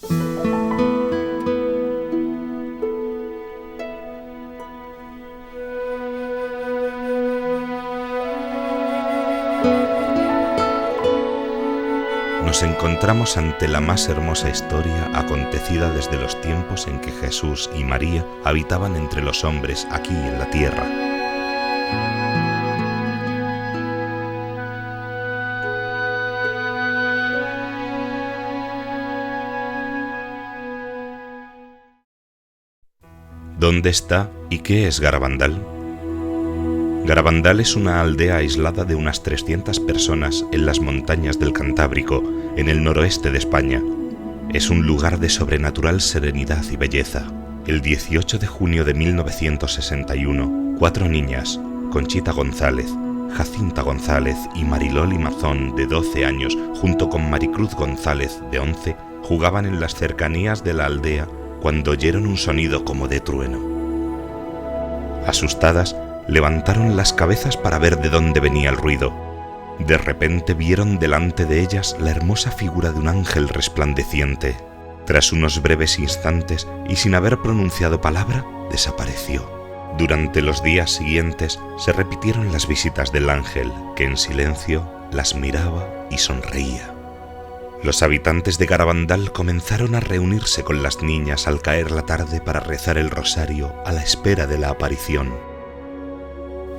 Nos encontramos ante la más hermosa historia acontecida desde los tiempos en que Jesús y María habitaban entre los hombres aquí en la tierra. ¿Dónde está y qué es Garabandal? Garabandal es una aldea aislada de unas 300 personas en las montañas del Cantábrico, en el noroeste de España. Es un lugar de sobrenatural serenidad y belleza. El 18 de junio de 1961, 4 niñas, Conchita González, Jacinta González y Mariloli Mazón, de 12 años, junto con Maricruz González, de 11, jugaban en las cercanías de la aldea cuando oyeron un sonido como de trueno. Asustadas, levantaron las cabezas para ver de dónde venía el ruido. De repente vieron delante de ellas la hermosa figura de un ángel resplandeciente. Tras unos breves instantes y sin haber pronunciado palabra, desapareció. Durante los días siguientes se repitieron las visitas del ángel, que en silencio las miraba y sonreía. Los habitantes de Garabandal comenzaron a reunirse con las niñas al caer la tarde para rezar el rosario a la espera de la aparición.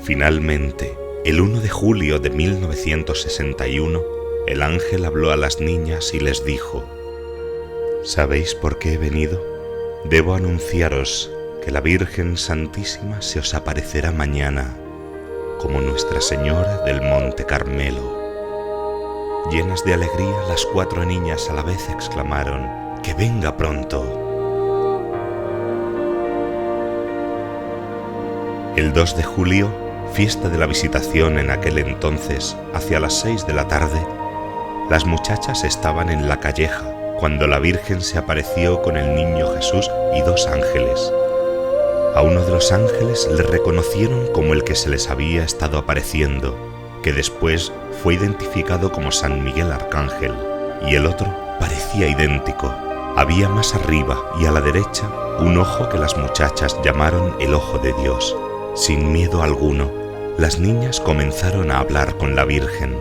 Finalmente, el 1 de julio de 1961, el ángel habló a las niñas y les dijo: ¿Sabéis por qué he venido? Debo anunciaros que la Virgen Santísima se os aparecerá mañana, como Nuestra Señora del Monte Carmelo. Llenas de alegría, las 4 niñas a la vez exclamaron: ¡que venga pronto! El 2 de julio, fiesta de la Visitación en aquel entonces, hacia las 6 de la tarde, las muchachas estaban en la calleja cuando la Virgen se apareció con el niño Jesús y 2 ángeles. A uno de los ángeles le reconocieron como el que se les había estado apareciendo, que después fue identificado como San Miguel Arcángel, y el otro parecía idéntico. Había más arriba y a la derecha un ojo que las muchachas llamaron el Ojo de Dios. Sin miedo alguno, las niñas comenzaron a hablar con la Virgen.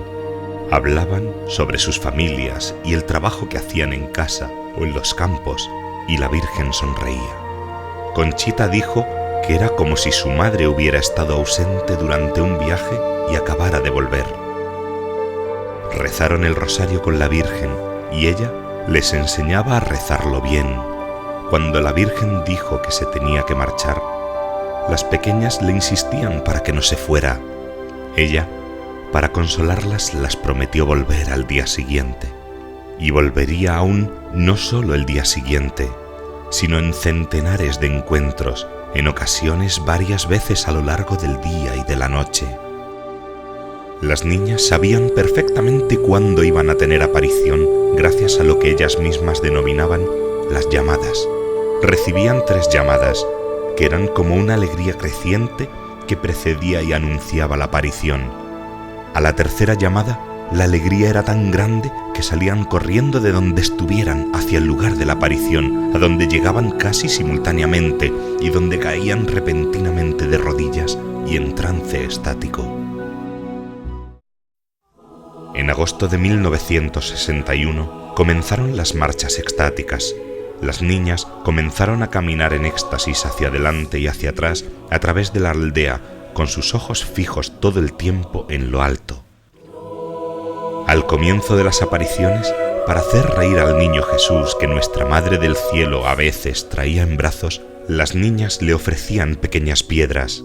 Hablaban sobre sus familias y el trabajo que hacían en casa o en los campos, y la Virgen sonreía. Conchita dijo que era como si su madre hubiera estado ausente durante un viaje y acabara de volver. Rezaron el rosario con la Virgen y ella les enseñaba a rezarlo bien. Cuando la Virgen dijo que se tenía que marchar, las pequeñas le insistían para que no se fuera. Ella, para consolarlas, las prometió volver al día siguiente. Y volvería aún no solo el día siguiente, sino en centenares de encuentros, en ocasiones varias veces a lo largo del día y de la noche. Las niñas sabían perfectamente cuándo iban a tener aparición gracias a lo que ellas mismas denominaban las llamadas. Recibían 3 llamadas, que eran como una alegría creciente que precedía y anunciaba la aparición. A la tercera llamada, la alegría era tan grande que salían corriendo de donde estuvieran hacia el lugar de la aparición, a donde llegaban casi simultáneamente y donde caían repentinamente de rodillas y en trance estático. En agosto de 1961 comenzaron las marchas extáticas. Las niñas comenzaron a caminar en éxtasis hacia adelante y hacia atrás a través de la aldea, con sus ojos fijos todo el tiempo en lo alto. Al comienzo de las apariciones, para hacer reír al niño Jesús que nuestra Madre del Cielo a veces traía en brazos, las niñas le ofrecían pequeñas piedras.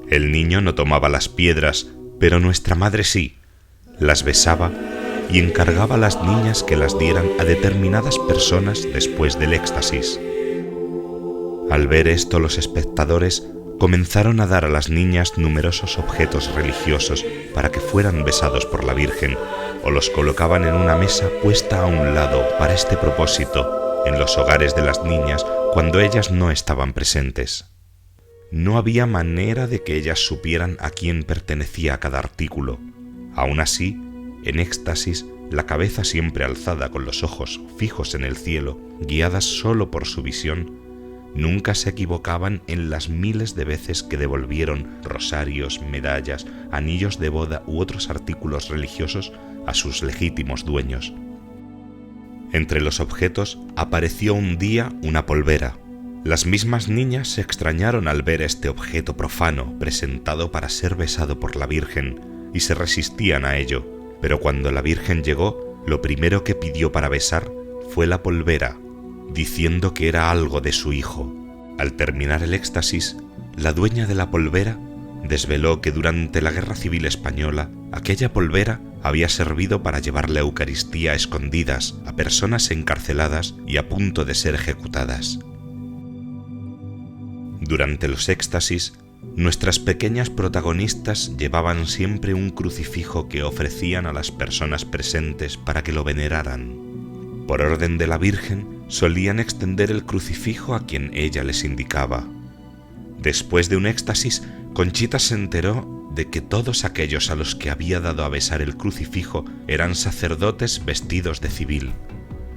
El niño no tomaba las piedras, pero nuestra Madre sí. Las besaba y encargaba a las niñas que las dieran a determinadas personas después del éxtasis. Al ver esto, los espectadores comenzaron a dar a las niñas numerosos objetos religiosos para que fueran besados por la Virgen, o los colocaban en una mesa puesta a un lado para este propósito en los hogares de las niñas cuando ellas no estaban presentes. No había manera de que ellas supieran a quién pertenecía cada artículo. Aún así, en éxtasis, la cabeza siempre alzada con los ojos fijos en el cielo, guiadas solo por su visión, nunca se equivocaban en las miles de veces que devolvieron rosarios, medallas, anillos de boda u otros artículos religiosos a sus legítimos dueños. Entre los objetos apareció un día una polvera. Las mismas niñas se extrañaron al ver este objeto profano presentado para ser besado por la Virgen y se resistían a ello, pero cuando la Virgen llegó, lo primero que pidió para besar fue la polvera, diciendo que era algo de su hijo. Al terminar el éxtasis, la dueña de la polvera desveló que durante la Guerra Civil Española aquella polvera había servido para llevar la Eucaristía a escondidas a personas encarceladas y a punto de ser ejecutadas. Durante los éxtasis, nuestras pequeñas protagonistas llevaban siempre un crucifijo que ofrecían a las personas presentes para que lo veneraran. Por orden de la Virgen, solían extender el crucifijo a quien ella les indicaba. Después de un éxtasis, Conchita se enteró de que todos aquellos a los que había dado a besar el crucifijo eran sacerdotes vestidos de civil.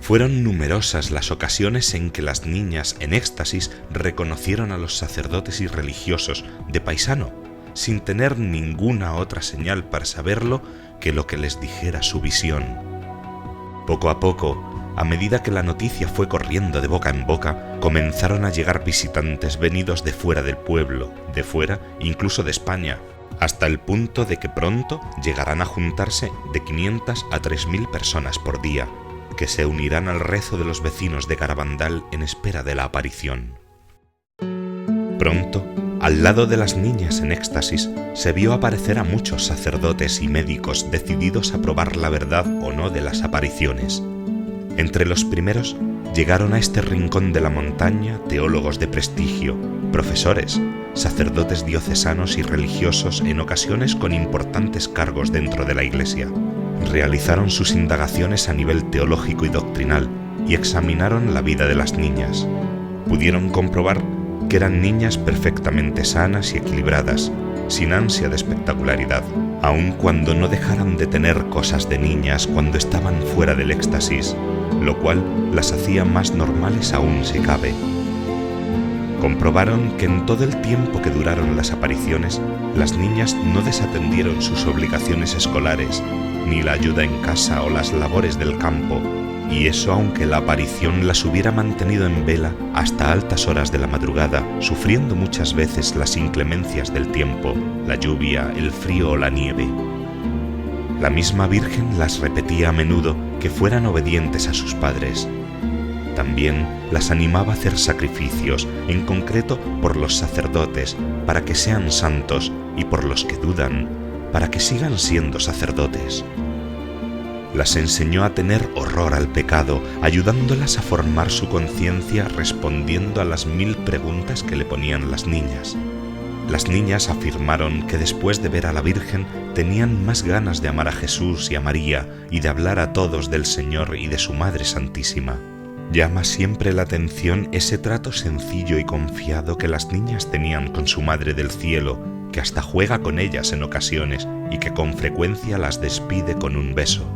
Fueron numerosas las ocasiones en que las niñas en éxtasis reconocieron a los sacerdotes y religiosos de paisano, sin tener ninguna otra señal para saberlo que lo que les dijera su visión. Poco a poco, a medida que la noticia fue corriendo de boca en boca, comenzaron a llegar visitantes venidos de fuera del pueblo, de fuera incluso de España, hasta el punto de que pronto llegarán a juntarse de 500 a 3.000 personas por día, que se unirán al rezo de los vecinos de Garabandal en espera de la aparición. Pronto, al lado de las niñas en éxtasis, se vio aparecer a muchos sacerdotes y médicos decididos a probar la verdad o no de las apariciones. Entre los primeros llegaron a este rincón de la montaña teólogos de prestigio, profesores, sacerdotes diocesanos y religiosos en ocasiones con importantes cargos dentro de la Iglesia. Realizaron sus indagaciones a nivel teológico y doctrinal y examinaron la vida de las niñas. Pudieron comprobar que eran niñas perfectamente sanas y equilibradas, sin ansia de espectacularidad, aun cuando no dejaran de tener cosas de niñas cuando estaban fuera del éxtasis, lo cual las hacía más normales aún si cabe. Comprobaron que en todo el tiempo que duraron las apariciones, las niñas no desatendieron sus obligaciones escolares, ni la ayuda en casa o las labores del campo, y eso aunque la aparición las hubiera mantenido en vela hasta altas horas de la madrugada, sufriendo muchas veces las inclemencias del tiempo, la lluvia, el frío o la nieve. La misma Virgen las repetía a menudo que fueran obedientes a sus padres. También las animaba a hacer sacrificios, en concreto por los sacerdotes, para que sean santos, y por los que dudan, para que sigan siendo sacerdotes. Las enseñó a tener horror al pecado, ayudándolas a formar su conciencia respondiendo a las 1000 preguntas que le ponían las niñas. Las niñas afirmaron que después de ver a la Virgen tenían más ganas de amar a Jesús y a María y de hablar a todos del Señor y de su Madre Santísima. Llama siempre la atención ese trato sencillo y confiado que las niñas tenían con su Madre del Cielo, que hasta juega con ellas en ocasiones y que con frecuencia las despide con un beso.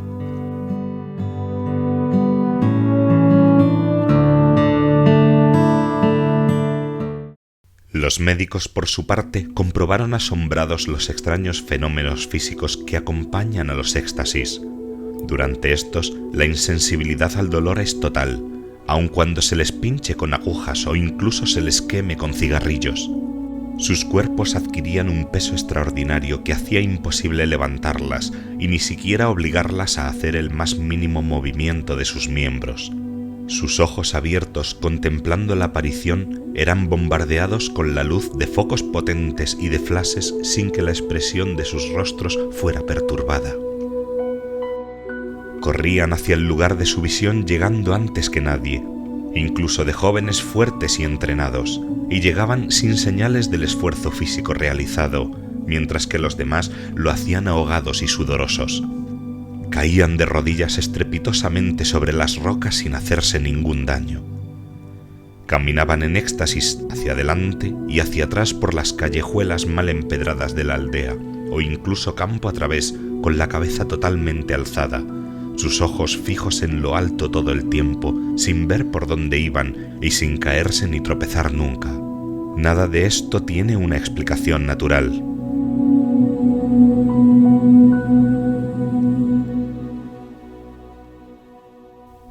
Los médicos, por su parte, comprobaron asombrados los extraños fenómenos físicos que acompañan a los éxtasis. Durante estos, la insensibilidad al dolor es total, aun cuando se les pinche con agujas o incluso se les queme con cigarrillos. Sus cuerpos adquirían un peso extraordinario que hacía imposible levantarlas y ni siquiera obligarlas a hacer el más mínimo movimiento de sus miembros. Sus ojos abiertos contemplando la aparición eran bombardeados con la luz de focos potentes y de flashes sin que la expresión de sus rostros fuera perturbada. Corrían hacia el lugar de su visión llegando antes que nadie, incluso de jóvenes fuertes y entrenados, y llegaban sin señales del esfuerzo físico realizado, mientras que los demás lo hacían ahogados y sudorosos. Caían de rodillas estrepitosamente sobre las rocas sin hacerse ningún daño. Caminaban en éxtasis hacia adelante y hacia atrás por las callejuelas mal empedradas de la aldea, o incluso campo a través, con la cabeza totalmente alzada, sus ojos fijos en lo alto todo el tiempo, sin ver por dónde iban y sin caerse ni tropezar nunca. Nada de esto tiene una explicación natural.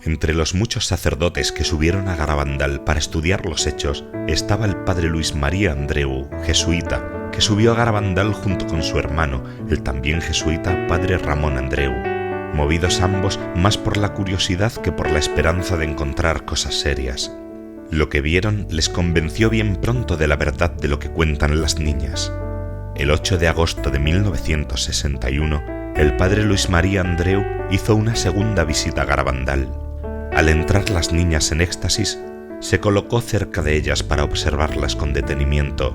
Entre los muchos sacerdotes que subieron a Garabandal para estudiar los hechos estaba el padre Luis María Andreu, jesuita, que subió a Garabandal junto con su hermano, el también jesuita padre Ramón Andreu, movidos ambos más por la curiosidad que por la esperanza de encontrar cosas serias. Lo que vieron les convenció bien pronto de la verdad de lo que cuentan las niñas. El 8 de agosto de 1961, el padre Luis María Andreu hizo una segunda visita a Garabandal. Al entrar las niñas en éxtasis, se colocó cerca de ellas para observarlas con detenimiento.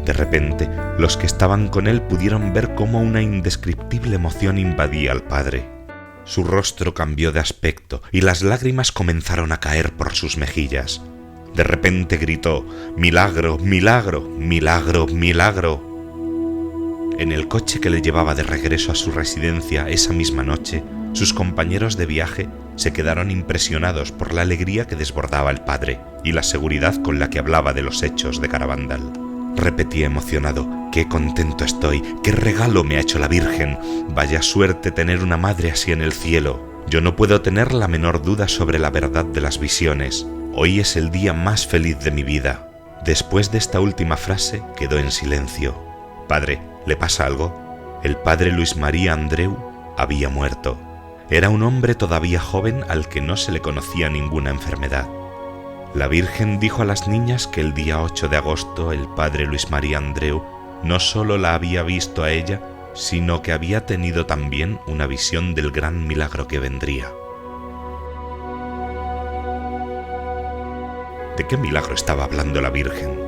De repente, los que estaban con él pudieron ver cómo una indescriptible emoción invadía al padre. Su rostro cambió de aspecto y las lágrimas comenzaron a caer por sus mejillas. De repente gritó: «¡Milagro, milagro, milagro, milagro!». En el coche que le llevaba de regreso a su residencia esa misma noche, sus compañeros de viaje se quedaron impresionados por la alegría que desbordaba el padre y la seguridad con la que hablaba de los hechos de Garabandal. Repetía emocionado: «¡Qué contento estoy! ¡Qué regalo me ha hecho la Virgen! Vaya suerte tener una madre así en el cielo. Yo no puedo tener la menor duda sobre la verdad de las visiones. Hoy es el día más feliz de mi vida». Después de esta última frase quedó en silencio. «Padre, ¿le pasa algo?». El padre Luis María Andreu había muerto. Era un hombre todavía joven al que no se le conocía ninguna enfermedad. La Virgen dijo a las niñas que el día 8 de agosto el padre Luis María Andreu no solo la había visto a ella, sino que había tenido también una visión del gran milagro que vendría. ¿De qué milagro estaba hablando la Virgen?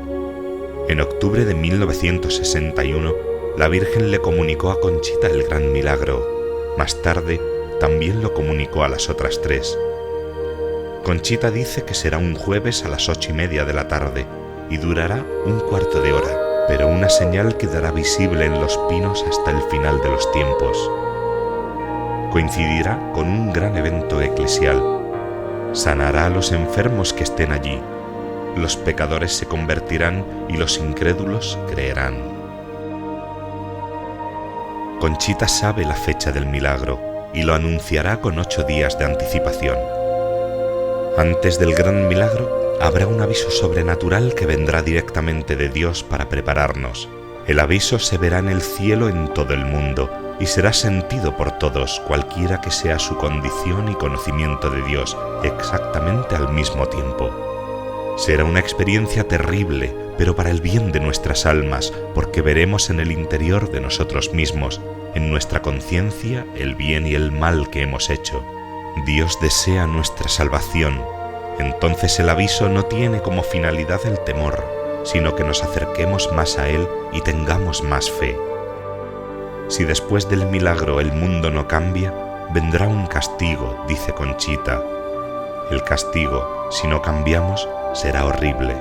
En octubre de 1961, la Virgen le comunicó a Conchita el gran milagro. Más tarde, también lo comunicó a las otras tres. Conchita dice que será un jueves a las 8:30 de la tarde y durará un cuarto de hora, pero una señal quedará visible en los pinos hasta el final de los tiempos. Coincidirá con un gran evento eclesial. Sanará a los enfermos que estén allí. Los pecadores se convertirán y los incrédulos creerán. Conchita sabe la fecha del milagro y lo anunciará con 8 días de anticipación. Antes del gran milagro habrá un aviso sobrenatural que vendrá directamente de Dios para prepararnos. El aviso se verá en el cielo en todo el mundo y será sentido por todos, cualquiera que sea su condición y conocimiento de Dios, exactamente al mismo tiempo. Será una experiencia terrible, pero para el bien de nuestras almas, porque veremos en el interior de nosotros mismos, en nuestra conciencia, el bien y el mal que hemos hecho. Dios desea nuestra salvación. Entonces el aviso no tiene como finalidad el temor, sino que nos acerquemos más a Él y tengamos más fe. Si después del milagro el mundo no cambia, vendrá un castigo, dice Conchita. El castigo, si no cambiamos, será horrible.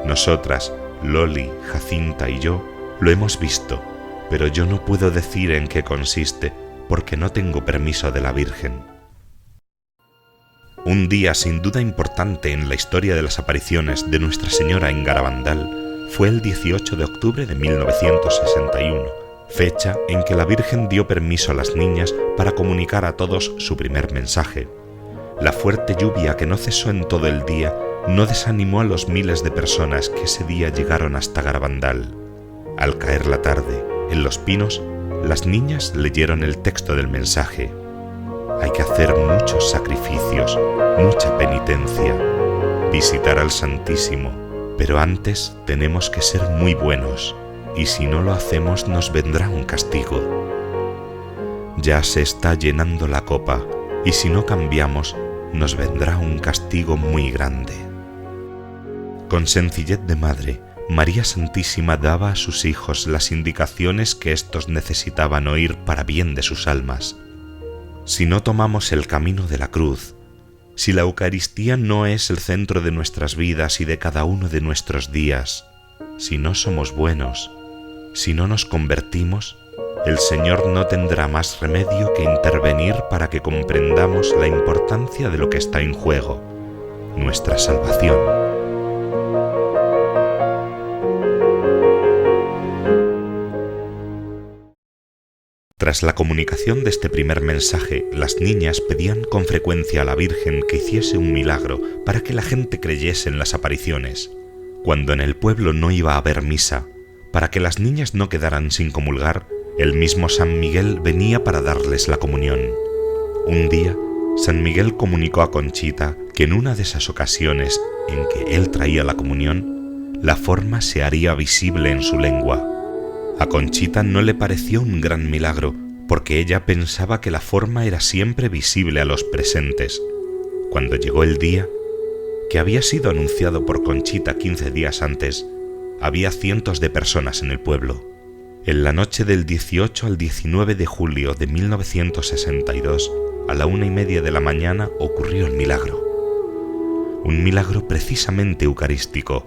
Nosotras, Loli, Jacinta y yo, lo hemos visto, pero yo no puedo decir en qué consiste, porque no tengo permiso de la Virgen. Un día sin duda importante en la historia de las apariciones de Nuestra Señora en Garabandal fue el 18 de octubre de 1961, fecha en que la Virgen dio permiso a las niñas para comunicar a todos su primer mensaje. La fuerte lluvia que no cesó en todo el día no desanimó a los miles de personas que ese día llegaron hasta Garabandal. Al caer la tarde, en los pinos, las niñas leyeron el texto del mensaje. Hay que hacer muchos sacrificios, mucha penitencia, visitar al Santísimo, pero antes tenemos que ser muy buenos, y si no lo hacemos nos vendrá un castigo. Ya se está llenando la copa, y si no cambiamos, nos vendrá un castigo muy grande. Con sencillez de madre, María Santísima daba a sus hijos las indicaciones que éstos necesitaban oír para bien de sus almas. Si no tomamos el camino de la cruz, si la Eucaristía no es el centro de nuestras vidas y de cada uno de nuestros días, si no somos buenos, si no nos convertimos, el Señor no tendrá más remedio que intervenir para que comprendamos la importancia de lo que está en juego, nuestra salvación. Tras la comunicación de este primer mensaje, las niñas pedían con frecuencia a la Virgen que hiciese un milagro para que la gente creyese en las apariciones. Cuando en el pueblo no iba a haber misa, para que las niñas no quedaran sin comulgar, el mismo San Miguel venía para darles la comunión. Un día, San Miguel comunicó a Conchita que en una de esas ocasiones en que él traía la comunión, la forma se haría visible en su lengua. A Conchita no le pareció un gran milagro, porque ella pensaba que la forma era siempre visible a los presentes. Cuando llegó el día, que había sido anunciado por Conchita 15 días antes, había cientos de personas en el pueblo. En la noche del 18 al 19 de julio de 1962, a la 1:30 de la mañana, ocurrió el milagro. Un milagro precisamente eucarístico.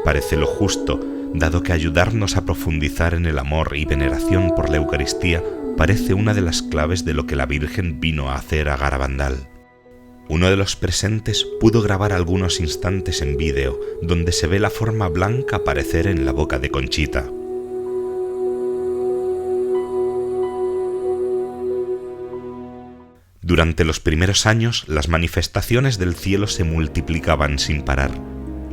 Parece lo justo, dado que ayudarnos a profundizar en el amor y veneración por la Eucaristía parece una de las claves de lo que la Virgen vino a hacer a Garabandal. Uno de los presentes pudo grabar algunos instantes en vídeo, donde se ve la forma blanca aparecer en la boca de Conchita. Durante los primeros años, las manifestaciones del cielo se multiplicaban sin parar.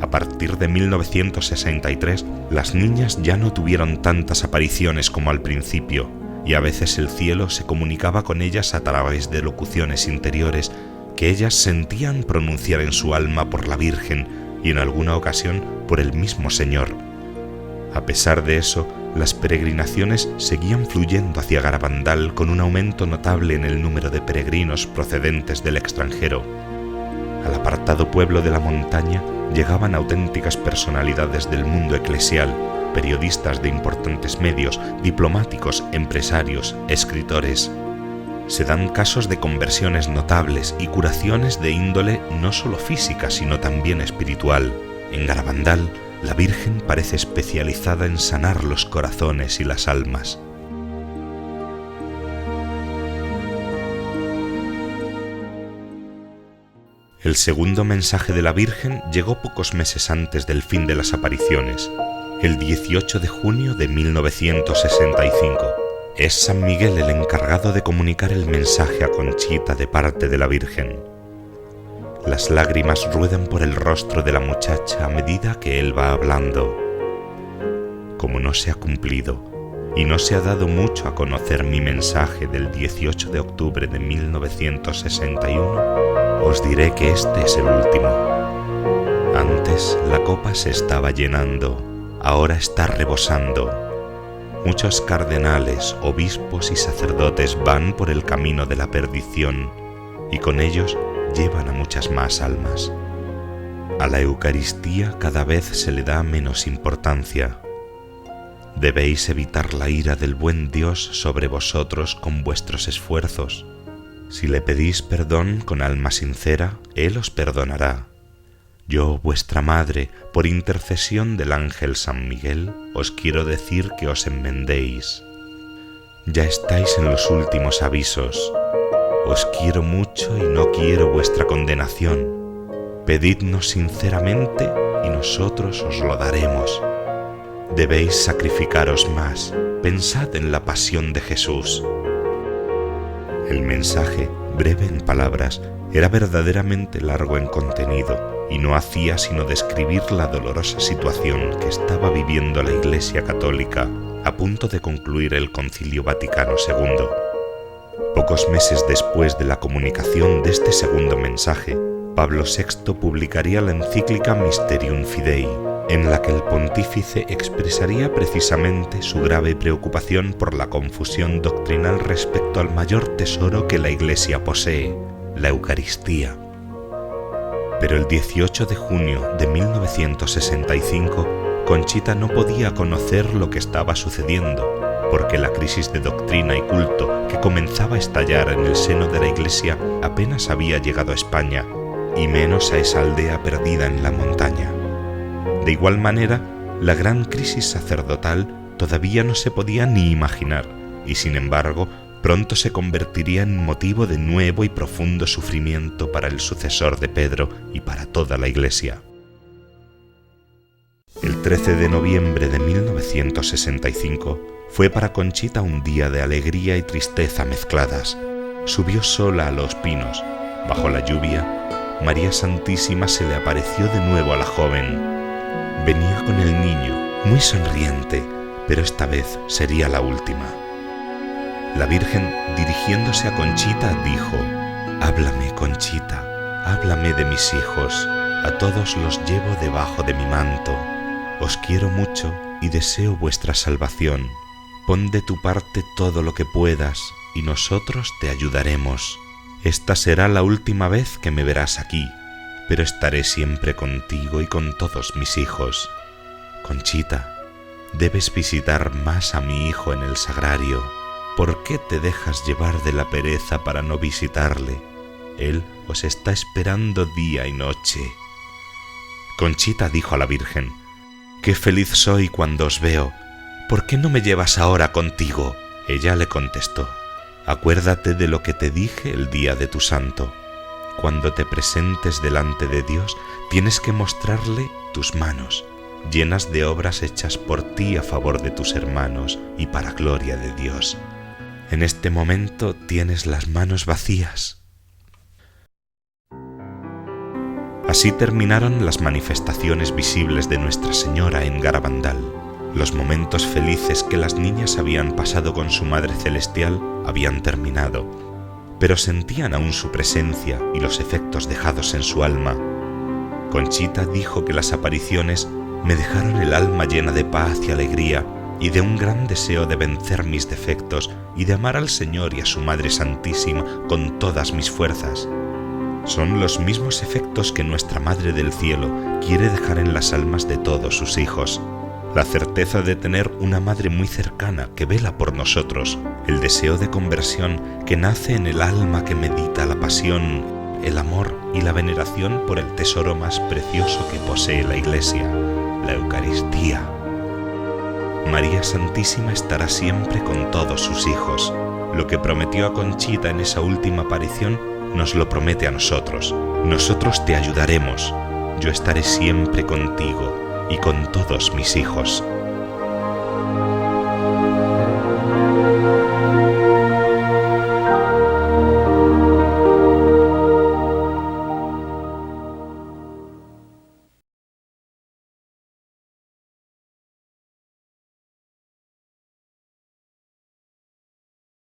A partir de 1963, las niñas ya no tuvieron tantas apariciones como al principio, y a veces el cielo se comunicaba con ellas a través de locuciones interiores que ellas sentían pronunciar en su alma por la Virgen y en alguna ocasión por el mismo Señor. A pesar de eso, las peregrinaciones seguían fluyendo hacia Garabandal con un aumento notable en el número de peregrinos procedentes del extranjero. Al apartado pueblo de la montaña llegaban auténticas personalidades del mundo eclesial, periodistas de importantes medios, diplomáticos, empresarios, escritores. Se dan casos de conversiones notables y curaciones de índole no solo física, sino también espiritual. En Garabandal, la Virgen parece especializada en sanar los corazones y las almas. El segundo mensaje de la Virgen llegó pocos meses antes del fin de las apariciones, el 18 de junio de 1965. Es San Miguel el encargado de comunicar el mensaje a Conchita de parte de la Virgen. Las lágrimas ruedan por el rostro de la muchacha a medida que él va hablando. Como no se ha cumplido y no se ha dado mucho a conocer mi mensaje del 18 de octubre de 1961, os diré que este es el último. Antes la copa se estaba llenando, ahora está rebosando. Muchos cardenales, obispos y sacerdotes van por el camino de la perdición y con ellos llevan a muchas más almas. A la Eucaristía cada vez se le da menos importancia. Debéis evitar la ira del buen Dios sobre vosotros con vuestros esfuerzos. Si le pedís perdón con alma sincera, Él os perdonará. Yo, vuestra madre, por intercesión del ángel San Miguel, os quiero decir que os enmendéis. Ya estáis en los últimos avisos. Os quiero mucho y no quiero vuestra condenación. Pedidnos sinceramente y nosotros os lo daremos. Debéis sacrificaros más. Pensad en la pasión de Jesús. El mensaje, breve en palabras, era verdaderamente largo en contenido y no hacía sino describir la dolorosa situación que estaba viviendo la Iglesia Católica a punto de concluir el Concilio Vaticano II. Pocos meses después de la comunicación de este segundo mensaje, Pablo VI publicaría la encíclica Mysterium Fidei, en la que el pontífice expresaría precisamente su grave preocupación por la confusión doctrinal respecto al mayor tesoro que la Iglesia posee, la Eucaristía. Pero el 18 de junio de 1965, Conchita no podía conocer lo que estaba sucediendo, porque la crisis de doctrina y culto que comenzaba a estallar en el seno de la Iglesia apenas había llegado a España, y menos a esa aldea perdida en la montaña. De igual manera, la gran crisis sacerdotal todavía no se podía ni imaginar, y sin embargo pronto se convertiría en motivo de nuevo y profundo sufrimiento para el sucesor de Pedro y para toda la Iglesia. El 13 de noviembre de 1965 fue para Conchita un día de alegría y tristeza mezcladas. Subió sola a los pinos. Bajo la lluvia, María Santísima se le apareció de nuevo a la joven. Venía con el niño, muy sonriente, pero esta vez sería la última. La Virgen, dirigiéndose a Conchita, dijo: «Háblame, Conchita, háblame de mis hijos, a todos los llevo debajo de mi manto. Os quiero mucho y deseo vuestra salvación. Pon de tu parte todo lo que puedas y nosotros te ayudaremos. Esta será la última vez que me verás aquí, pero estaré siempre contigo y con todos mis hijos. Conchita, debes visitar más a mi hijo en el sagrario. ¿Por qué te dejas llevar de la pereza para no visitarle? Él os está esperando día y noche». Conchita dijo a la Virgen: «Qué feliz soy cuando os veo. ¿Por qué no me llevas ahora contigo?». Ella le contestó: «Acuérdate de lo que te dije el día de tu santo. Cuando te presentes delante de Dios, tienes que mostrarle tus manos, llenas de obras hechas por ti a favor de tus hermanos y para gloria de Dios. En este momento tienes las manos vacías». Así terminaron las manifestaciones visibles de Nuestra Señora en Garabandal. Los momentos felices que las niñas habían pasado con su Madre Celestial habían terminado, pero sentían aún su presencia y los efectos dejados en su alma. Conchita dijo que las apariciones me dejaron el alma llena de paz y alegría y de un gran deseo de vencer mis defectos y de amar al Señor y a su Madre Santísima con todas mis fuerzas. Son los mismos efectos que nuestra Madre del Cielo quiere dejar en las almas de todos sus hijos. La certeza de tener una Madre muy cercana que vela por nosotros, el deseo de conversión que nace en el alma que medita la pasión, el amor y la veneración por el tesoro más precioso que posee la Iglesia, la Eucaristía. María Santísima estará siempre con todos sus hijos. Lo que prometió a Conchita en esa última aparición nos lo promete a nosotros. Nosotros te ayudaremos. Yo estaré siempre contigo y con todos mis hijos.